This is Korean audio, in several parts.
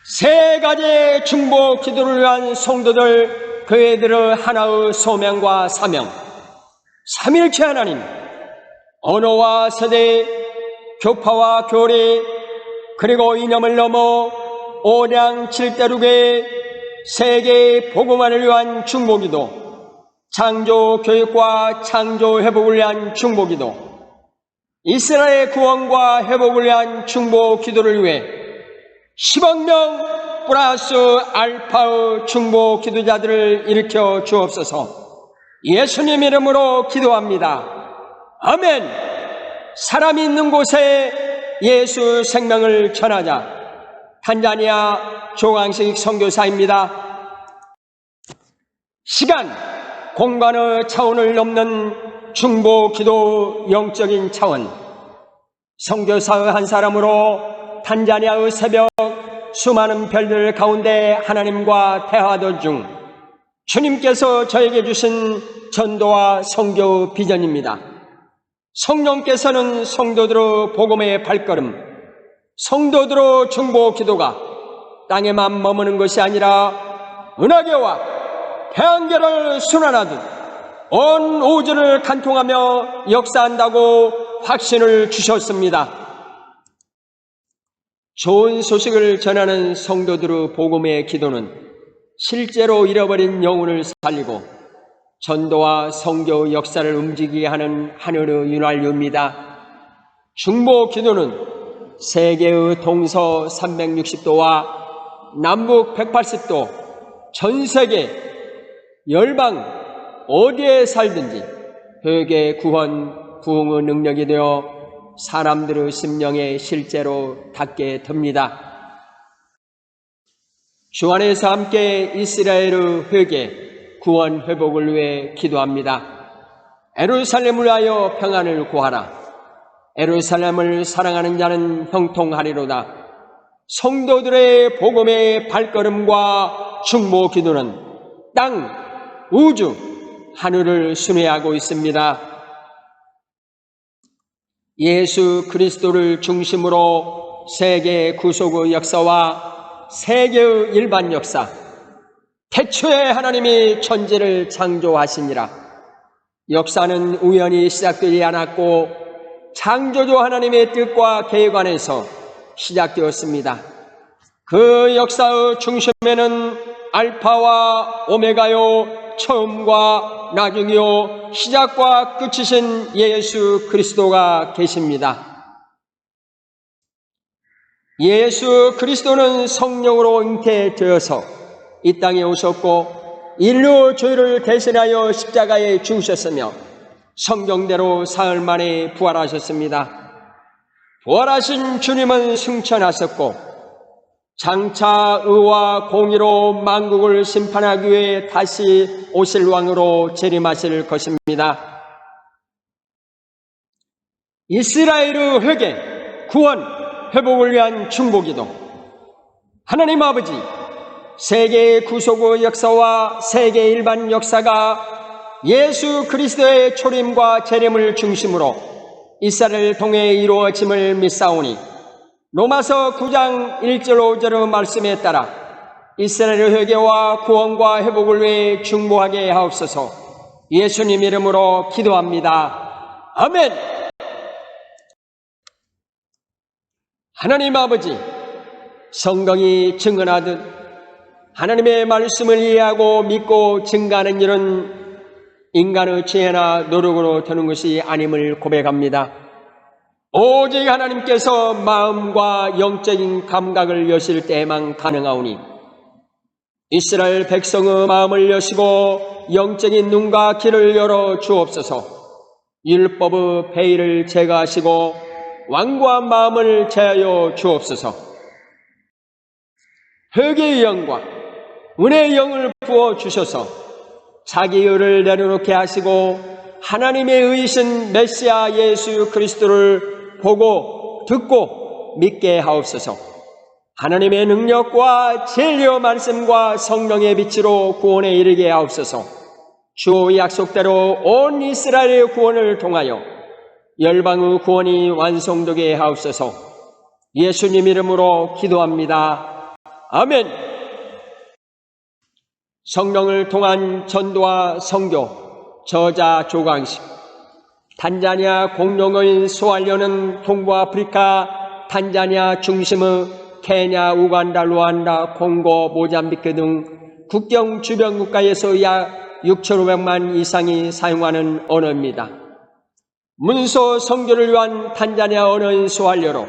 세 가지의 중보 기도를 위한 성도들, 교회들의 하나의 소명과 사명, 삼일체 하나님, 언어와 세대, 교파와 교리, 그리고 이념을 넘어 오량 칠대륙의 세계의 복음화를 위한 중보기도, 창조 교육과 창조 회복을 위한 중보기도, 이스라엘의 구원과 회복을 위한 중보기도를 위해 10억 명 플러스 알파의 중보기도자들을 일으켜 주옵소서. 예수님 이름으로 기도합니다. 아멘. 사람이 있는 곳에 예수 생명을 전하자. 탄자니아 조광식 선교사입니다. 시간, 공간의 차원을 넘는 중보기도 영적인 차원. 선교사의 한 사람으로 탄자니아의 새벽 수많은 별들 가운데 하나님과 대화하던 중 주님께서 저에게 주신 전도와 선교 비전입니다. 성령께서는 성도들의 복음의 발걸음, 성도들의 중보 기도가 땅에만 머무는 것이 아니라 은하계와 태양계를 순환하듯 온 우주를 관통하며 역사한다고 확신을 주셨습니다. 좋은 소식을 전하는 성도들의 복음의 기도는 실제로 잃어버린 영혼을 살리고 전도와 선교 역사를 움직이게 하는 하늘의 윤활유입니다. 중보 기도는 세계의 동서 360도와 남북 180도, 전 세계 열방 어디에 살든지 회개, 구원, 부흥의 능력이 되어 사람들의 심령에 실제로 닿게 됩니다. 주 안에서 함께 이스라엘의 회개, 구원, 회복을 위해 기도합니다. 예루살렘을 위하여 평안을 구하라. 예루살렘을 사랑하는 자는 형통하리로다. 성도들의 복음의 발걸음과 중보 기도는 땅, 우주, 하늘을 순회하고 있습니다. 예수 그리스도를 중심으로 세계 구속의 역사와 세계의 일반 역사, 태초에 하나님이 천지를 창조하시니라. 역사는 우연히 시작되지 않았고 창조주 하나님의 뜻과 계획 안에서 시작되었습니다. 그 역사의 중심에는 알파와 오메가요, 처음과 나중이요 시작과 끝이신 예수 그리스도가 계십니다. 예수 그리스도는 성령으로 잉태되어서 이 땅에 오셨고 인류 죄를 대신하여 십자가에 죽으셨으며 성경대로 사흘 만에 부활하셨습니다. 부활하신 주님은 승천하셨고 장차 의와 공의로 만국을 심판하기 위해 다시 오실 왕으로 재림하실 것입니다. 이스라엘의 회개, 구원, 회복을 위한 중보기도. 하나님 아버지, 세계의 구속의 역사와 세계 일반 역사가 예수 그리스도의 초림과 재림을 중심으로 이스라엘을 통해 이루어짐을 믿사오니 로마서 9장 1절 5절의 말씀에 따라 이스라엘의 회개와 구원과 회복을 위해 중보하게 하옵소서. 예수님 이름으로 기도합니다. 아멘. 하나님 아버지, 성경이 증언하듯 하나님의 말씀을 이해하고 믿고 증가하는 일은 인간의 지혜나 노력으로 되는 것이 아님을 고백합니다. 오직 하나님께서 마음과 영적인 감각을 여실 때에만 가능하오니 이스라엘 백성의 마음을 여시고 영적인 눈과 귀를 열어 주옵소서. 율법의 베일을 제거하시고 완고한 마음을 제하여 주옵소서. 회개의 영과 은혜의 영을 부어 주셔서 자기 의를 내려놓게 하시고 하나님의 의이신 메시아 예수 그리스도를 보고 듣고 믿게 하옵소서. 하나님의 능력과 진리의 말씀과 성령의 빛으로 구원에 이르게 하옵소서. 주 약속대로 온 이스라엘의 구원을 통하여 열방의 구원이 완성되게 하옵소서. 예수님 이름으로 기도합니다. 아멘. 성령을 통한 전도와 선교, 저자 조광식. 탄자니아 공동의 소알료는 동부아프리카, 탄자니아 중심의 케냐, 우간다, 루안다, 콩고, 모잠비크 등 국경 주변 국가에서 약 6,500만 이상이 사용하는 언어입니다. 문서 선교를 위한 탄자니아 언어인 소알료로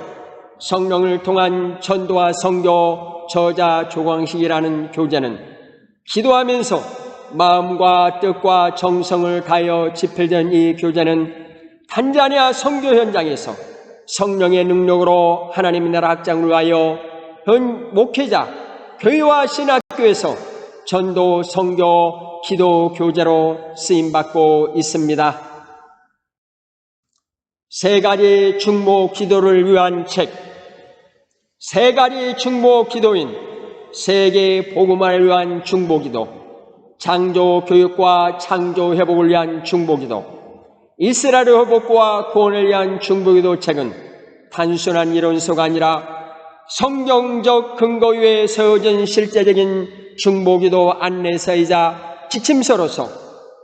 성령을 통한 전도와 선교, 저자 조광식이라는 교재는 기도하면서 마음과 뜻과 정성을 다하여 집필된 이 교재는 탄자니아 선교 현장에서 성령의 능력으로 하나님의 나라 확장을 위하여 현 목회자, 교회와 신학교에서 전도, 선교, 기도 교재로 쓰임받고 있습니다. 세 가지 중보 기도를 위한 책, 세 가지 중보 기도인 세계 복음화를 위한 중보기도, 창조 교육과 창조 회복을 위한 중보기도, 이스라엘 회복과 구원을 위한 중보기도 책은 단순한 이론서가 아니라 성경적 근거 위에 세워진 실제적인 중보기도 안내서이자 지침서로서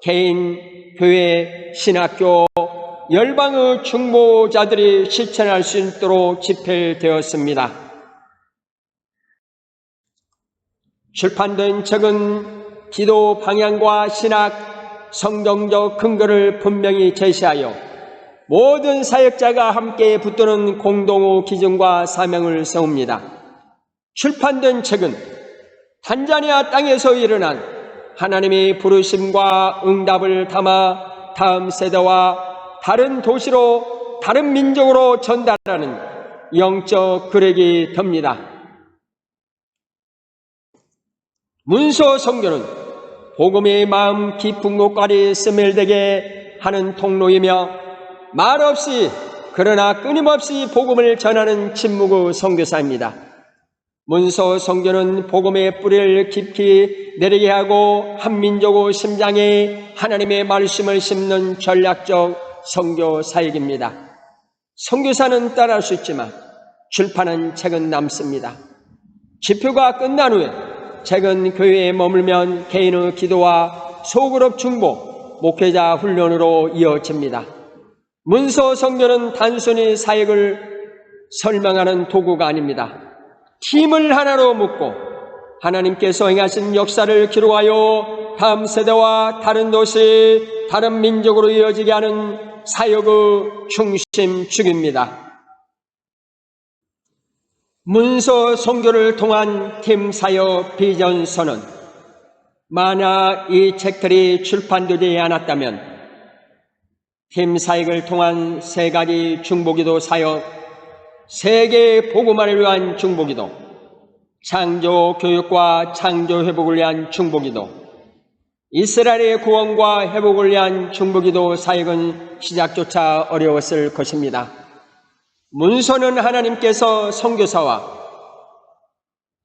개인, 교회, 신학교, 열방의 중보자들이 실천할 수 있도록 집필되었습니다. 출판된 책은 기도 방향과 신학, 성경적 근거를 분명히 제시하여 모든 사역자가 함께 붙드는 공동의 기준과 사명을 세웁니다. 출판된 책은 탄자니아 땅에서 일어난 하나님의 부르심과 응답을 담아 다음 세대와 다른 도시로, 다른 민족으로 전달하는 영적 그릇이 됩니다. 문서 선교는 복음의 마음 깊은 곳까지 스멜되게 하는 통로이며 말없이 그러나 끊임없이 복음을 전하는 침묵의 선교사입니다. 문서 선교는 복음의 뿌리를 깊이 내리게 하고 한민족의 심장에 하나님의 말씀을 심는 전략적 선교 사역입니다. 선교사는 따라할 수 있지만 출판한 책은 남습니다. 집표가 끝난 후에 책은 교회에 머물면 개인의 기도와 소그룹 중보, 목회자 훈련으로 이어집니다. 문서 선교는 단순히 사역을 설명하는 도구가 아닙니다. 팀을 하나로 묶고 하나님께서 행하신 역사를 기록하여 다음 세대와 다른 도시, 다른 민족으로 이어지게 하는 사역의 중심축입니다. 문서 선교를 통한 팀 사역 비전 선언. 만약 이 책들이 출판되지 않았다면 팀 사역을 통한 세 가지 중보기도 사역, 세계 복음화를 위한 중보기도, 창조 교육과 창조 회복을 위한 중보기도, 이스라엘의 구원과 회복을 위한 중보기도 사역은 시작조차 어려웠을 것입니다. 문서는 하나님께서 선교사와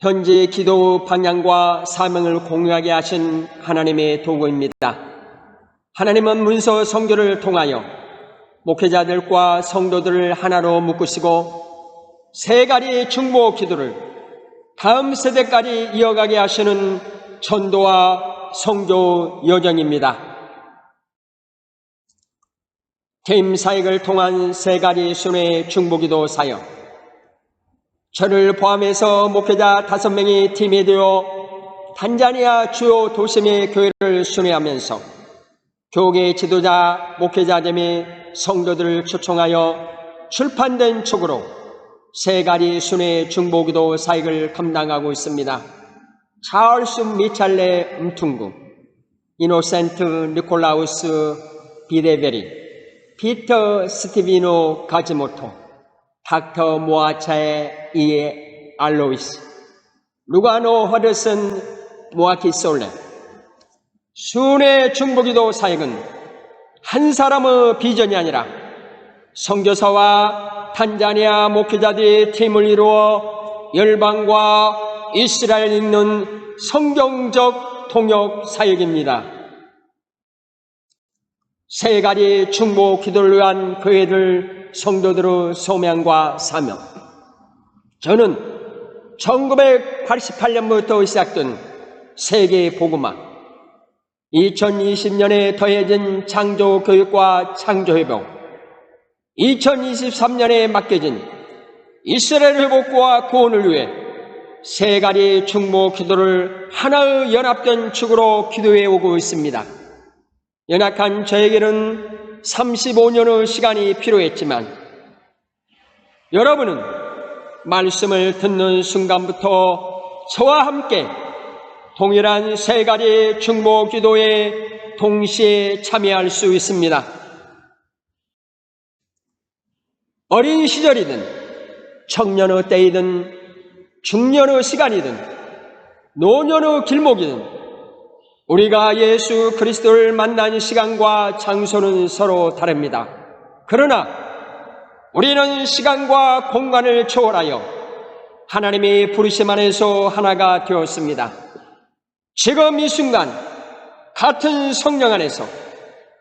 현지 기도 방향과 사명을 공유하게 하신 하나님의 도구입니다. 하나님은 문서 선교를 통하여 목회자들과 성도들을 하나로 묶으시고 세 가지 중보 기도를 다음 세대까지 이어가게 하시는 전도와 선교 여정입니다. 팀 사역을 통한 세 가지 순회 중보기도 사역. 저를 포함해서 목회자 5명이 팀이 되어 탄자니아 주요 도심의 교회를 순회하면서 교계 지도자, 목회자 및 성도들을 초청하여 출판된 책으로 세 가지 순회 중보기도 사역을 감당하고 있습니다. 찰스 미찰레 음퉁구, 이노센트 니콜라우스 비데베리, 피터 스티비노 가즈모토, 닥터 모아차의 이에 알로이스, 루가노 허드슨 모아키솔레. 순회 중보기도 사역은 한 사람의 비전이 아니라 선교사와 탄자니아 목회자들의 팀을 이루어 열방과 이스라엘을 잇는 성경적 통역 사역입니다. 세 가지 중보 기도를 위한 교회들 성도들의 소명과 사명. 저는 1988년부터 시작된 세계 복음화, 2020년에 더해진 창조교육과 창조회복, 2023년에 맡겨진 이스라엘 회복과 구원을 위해 세 가지 중보 기도를 하나의 연합된 축으로 기도해 오고 있습니다. 연약한 저에게는 35년의 시간이 필요했지만 여러분은 말씀을 듣는 순간부터 저와 함께 동일한 세 가지 중보 기도에 동시에 참여할 수 있습니다. 어린 시절이든 청년의 때이든 중년의 시간이든 노년의 길목이든 우리가 예수 그리스도를 만난 시간과 장소는 서로 다릅니다. 그러나 우리는 시간과 공간을 초월하여 하나님의 부르심 안에서 하나가 되었습니다. 지금 이 순간 같은 성령 안에서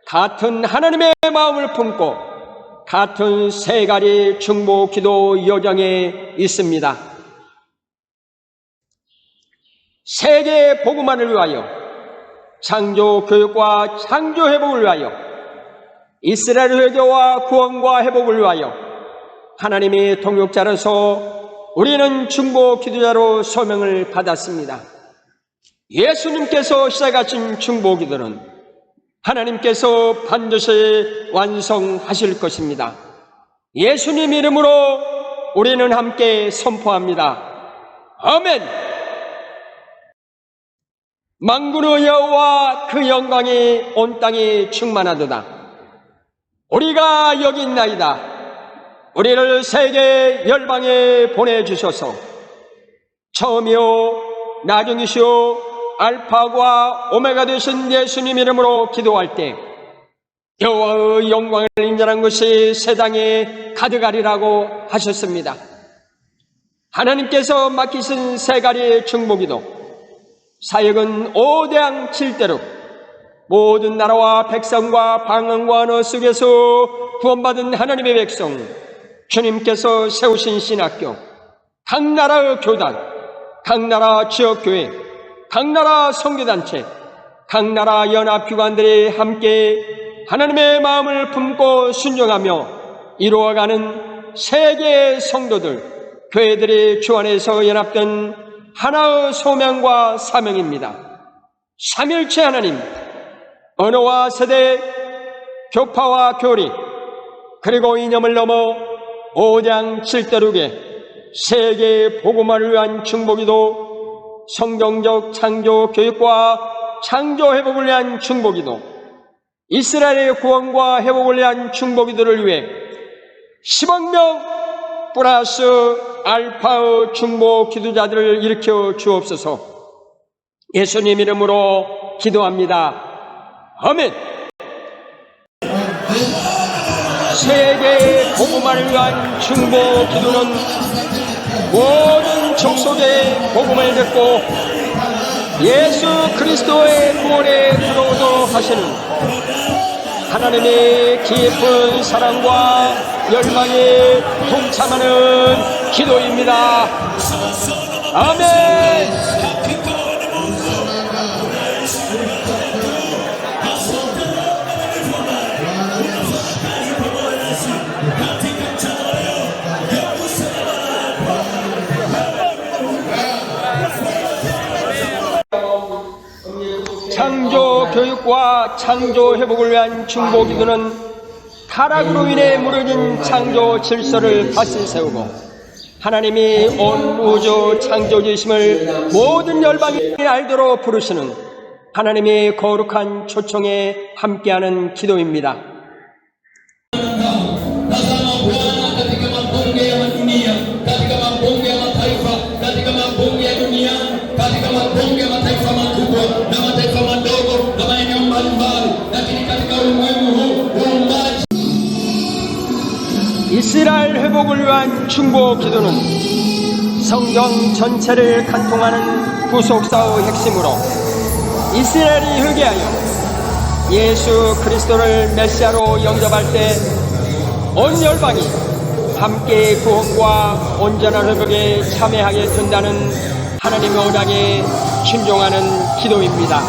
같은 하나님의 마음을 품고 같은 세 가지 중보 기도 여정에 있습니다. 세계 복음화를 위하여, 창조 교육과 창조 회복을 위하여, 이스라엘 회개와 구원과 회복을 위하여 하나님의 동역자로서 우리는 중보 기도자로 소명을 받았습니다. 예수님께서 시작하신 중보 기도는 하나님께서 반드시 완성하실 것입니다. 예수님 이름으로 우리는 함께 선포합니다. 아멘. 만군의 여호와 그 영광이 온 땅에 충만하도다. 우리가 여기 있나이다. 우리를 세계 열방에 보내주셔서 처음이요 나중이시요 알파와 오메가 되신 예수님 이름으로 기도할 때 여호와의 영광을 인정한 것이 세상에 가득하리라고 하셨습니다. 하나님께서 맡기신 세 가지의 중보기도 사역은 5대양 7대로 모든 나라와 백성과 방언과 언어 속에서 구원받은 하나님의 백성, 주님께서 세우신 신학교, 각 나라의 교단, 각 나라 지역교회, 각 나라 선교단체, 각 나라 연합기관들이 함께 하나님의 마음을 품고 순종하며 이루어가는 세계의 성도들, 교회들이 주 안에서 연합된 하나의 소명과 사명입니다. 삼일체 하나님, 언어와 세대, 교파와 교리, 그리고 이념을 넘어 5장 7대륙의 세계 복음화를 위한 중보기도, 성경적 창조 교육과 창조 회복을 위한 중보기도, 이스라엘의 구원과 회복을 위한 중보기도를 위해 10억 명 플러스 알파의 중보 기도자들을 일으켜 주옵소서. 예수님 이름으로 기도합니다. 아멘. 세계 복음화를 위한 중보 기도는 모든 족속의 복음을 듣고 예수 그리스도의 구원에 들어오도록 하시는 하나님의 깊은 사랑과 열망에 동참하는 기도입니다. 아멘. 창조 교육과 창조 회복을 위한 중보 기도는 타락으로 인해 무너진 창조 질서를 다시 세우고 하나님이 온 우주 창조주심을 모든 열방이 알도록 부르시는 하나님의 거룩한 초청에 함께하는 기도입니다. 이스라엘 회복을 위한 중보 기도는 성경 전체를 관통하는 구속사의 핵심으로 이스라엘이 회개하여 예수 그리스도를 메시아로 영접할 때 온 열방이 함께 구원과 온전한 회복에 참여하게 된다는 하나님의 언약에 순종하는 기도입니다.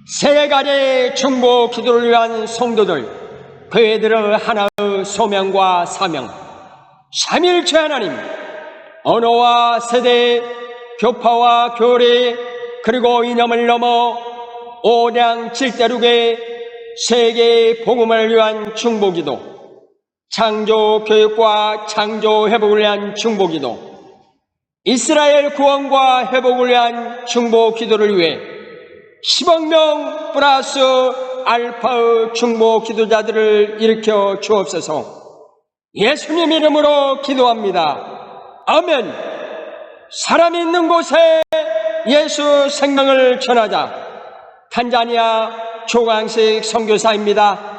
세 가지 중보 기도를 위한 성도들, 그들의 하나의 소명과 사명, 삼일체 하나님, 언어와 세대, 교파와 교리, 그리고 이념을 넘어 오량 칠대륙의 세계 복음을 위한 중보기도, 창조 교육과 창조 회복을 위한 중보기도, 이스라엘 구원과 회복을 위한 중보기도를 위해 10억 명 플러스 알파의 중보기도자들을 일으켜 주옵소서. 예수님 이름으로 기도합니다. 아멘. 사람이 있는 곳에 예수 생명을 전하자. 탄자니아 조광식 선교사입니다.